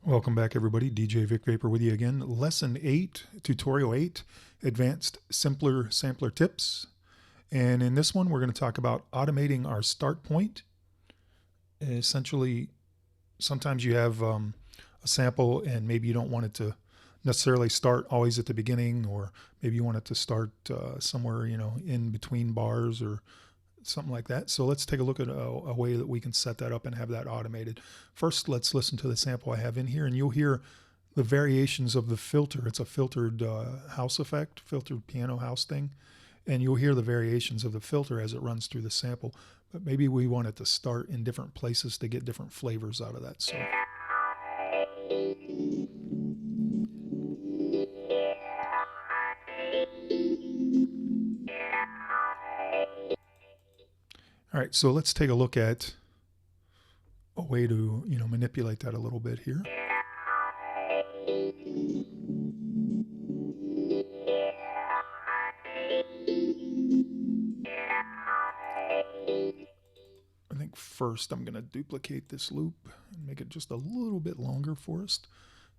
Welcome back, everybody. DJ Vic Vapor with you again. Lesson 8, Tutorial 8, Advanced Simpler Sampler Tips. And in this one, we're going to talk about automating our start point. Essentially, sometimes you have a sample and maybe you don't want it to necessarily start always at the beginning, or maybe you want it to start somewhere, in between bars or something like that. So let's take a look at a way that we can set that up and have that automated. First, let's listen to the sample I have in here, and you'll hear the variations of the filter. It's a filtered house effect, filtered piano house thing, and you'll hear the variations of the filter as it runs through the sample. But maybe we want it to start in different places to get different flavors out of that. So all right, so let's take a look at a way to, manipulate that a little bit here. I think first I'm going to duplicate this loop and make it just a little bit longer for us,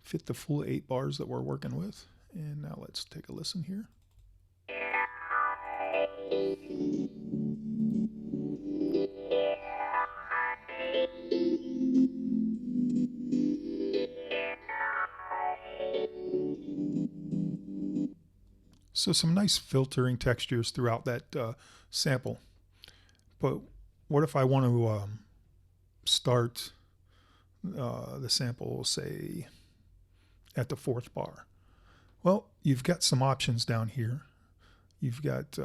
fit the full 8 bars that we're working with. And now let's take a listen here. So some nice filtering textures throughout that sample. But what if I want to start the sample, say, at the 4th bar? Well, you've got some options down here. You've got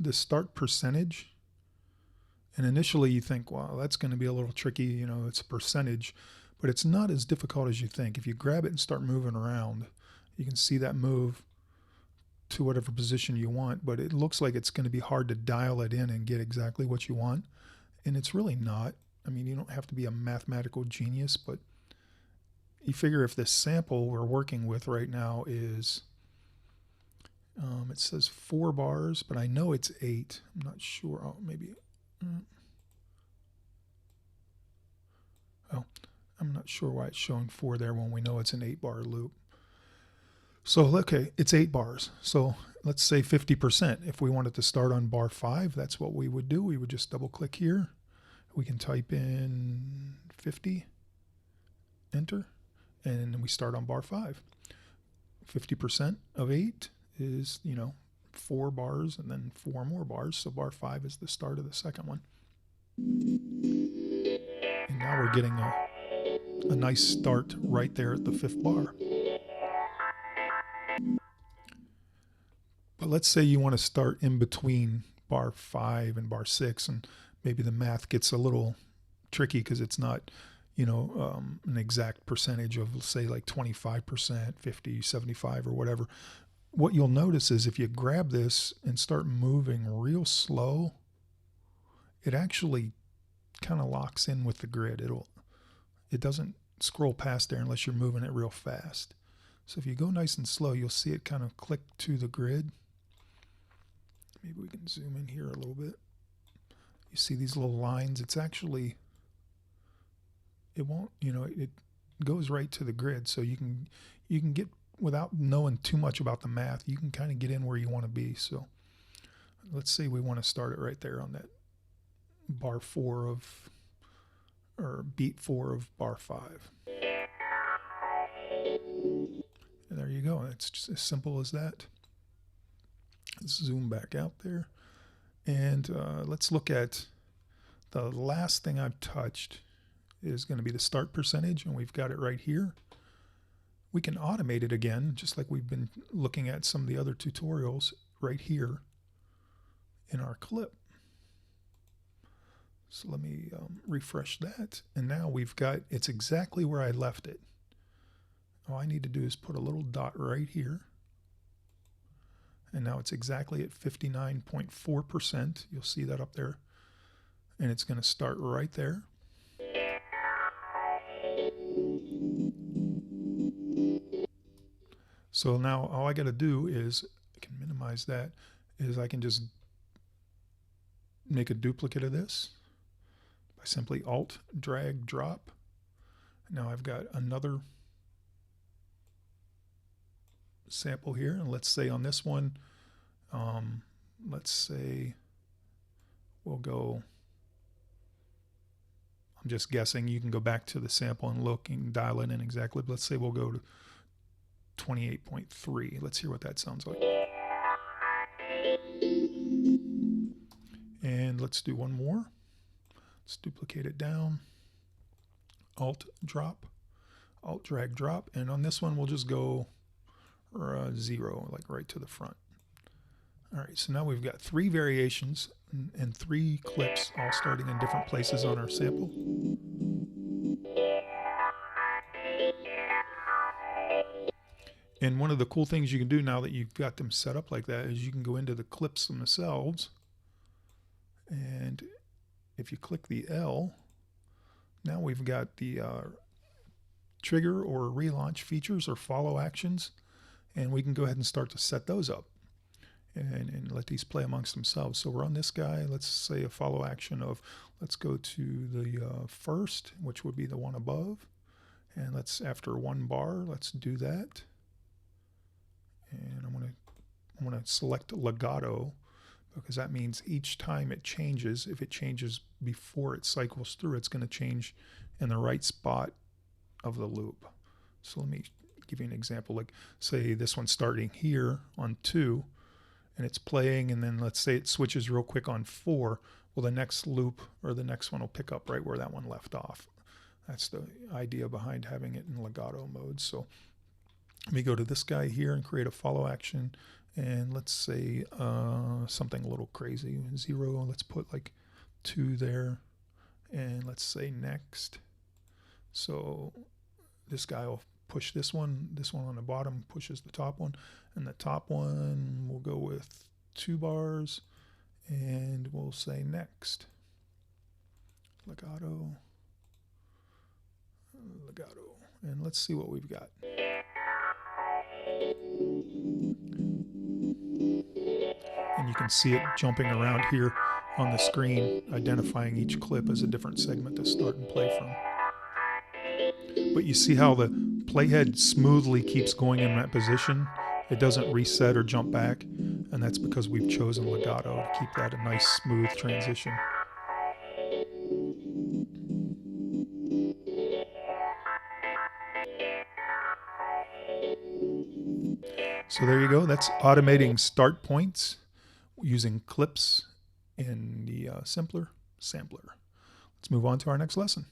the start percentage. And initially you think, wow, that's going to be a little tricky. It's a percentage. But it's not as difficult as you think. If you grab it and start moving around, you can see that move to whatever position you want, but it looks like it's going to be hard to dial it in and get exactly what you want. And it's really not. I mean, you don't have to be a mathematical genius, but you figure if this sample we're working with right now is, it says 4 bars, but I know it's 8. I'm not sure. Oh, maybe. Oh, I'm not sure why it's showing 4 there when we know it's an 8-bar loop. So, okay, it's 8 bars. So let's say 50%. If we wanted to start on bar 5, that's what we would do. We would just double click here. We can type in 50, enter, and then we start on bar 5. 50% of 8 is, 4 bars and then 4 more bars. So bar 5 is the start of the second one. And now we're getting a nice start right there at the 5th bar. But let's say you want to start in between bar 5 and bar 6, and maybe the math gets a little tricky because it's not, an exact percentage of, say, like 25%, 50, 75, or whatever. What you'll notice is if you grab this and start moving real slow, it actually kind of locks in with the grid. It doesn't scroll past there unless you're moving it real fast. So if you go nice and slow, you'll see it kind of click to the grid. Maybe we can zoom in here a little bit. You see these little lines. It's actually, it won't, it goes right to the grid. So you can get, without knowing too much about the math, you can kind of get in where you want to be. So let's say we want to start it right there on that bar 4 of, or beat 4 of bar 5. And there you go. It's just as simple as that. Let's zoom back out there. And let's look at the last thing I've touched is going to be the start percentage, and we've got it right here. We can automate it again, just like we've been looking at some of the other tutorials right here in our clip. So let me refresh that. And now we've got, it's exactly where I left it. All I need to do is put a little dot right here. And now it's exactly at 59.4%. You'll see that up there. And it's going to start right there. So now all I got to do is, I can minimize that, is I can just make a duplicate of this by simply Alt, drag, drop. Now I've got another sample here, and let's say on this one, let's say we'll go, I'm just guessing, you can go back to the sample and look and dial it in exactly, but let's say we'll go to 28.3. Let's hear what that sounds like. And let's do one more. Let's duplicate it down, Alt drop, Alt drag drop, and on this one we'll just go 0, like right to the front. All right, so now we've got 3 variations and 3 clips, all starting in different places on our sample. And one of the cool things you can do now that you've got them set up like that is you can go into the clips themselves, and if you click the L, now we've got the trigger or relaunch features or follow actions, and we can go ahead and start to set those up and let these play amongst themselves. So we're on this guy, let's say a follow action of, let's go to the first, which would be the one above, and let's, after 1 bar, let's do that. And I'm gonna select legato, because that means each time it changes, if it changes before it cycles through, it's going to change in the right spot of the loop. So let me give you an example. Like, say this one's starting here on 2, and it's playing, and then let's say it switches real quick on 4. Well, the next loop or the next one will pick up right where that one left off. That's the idea behind having it in legato mode. So let me go to this guy here and create a follow action. And let's say something a little crazy, 0, let's put like 2 there, and let's say next. So this guy will push this one on the bottom pushes the top one, and the top one will go with 2 bars, and we'll say next. Legato, legato, and let's see what we've got. And you can see it jumping around here on the screen, identifying each clip as a different segment to start and play from. But you see how the playhead smoothly keeps going in that position. It doesn't reset or jump back, and that's because we've chosen legato to keep that a nice smooth transition. So there you go. That's automating start points using clips in the sampler. Let's move on to our next lesson.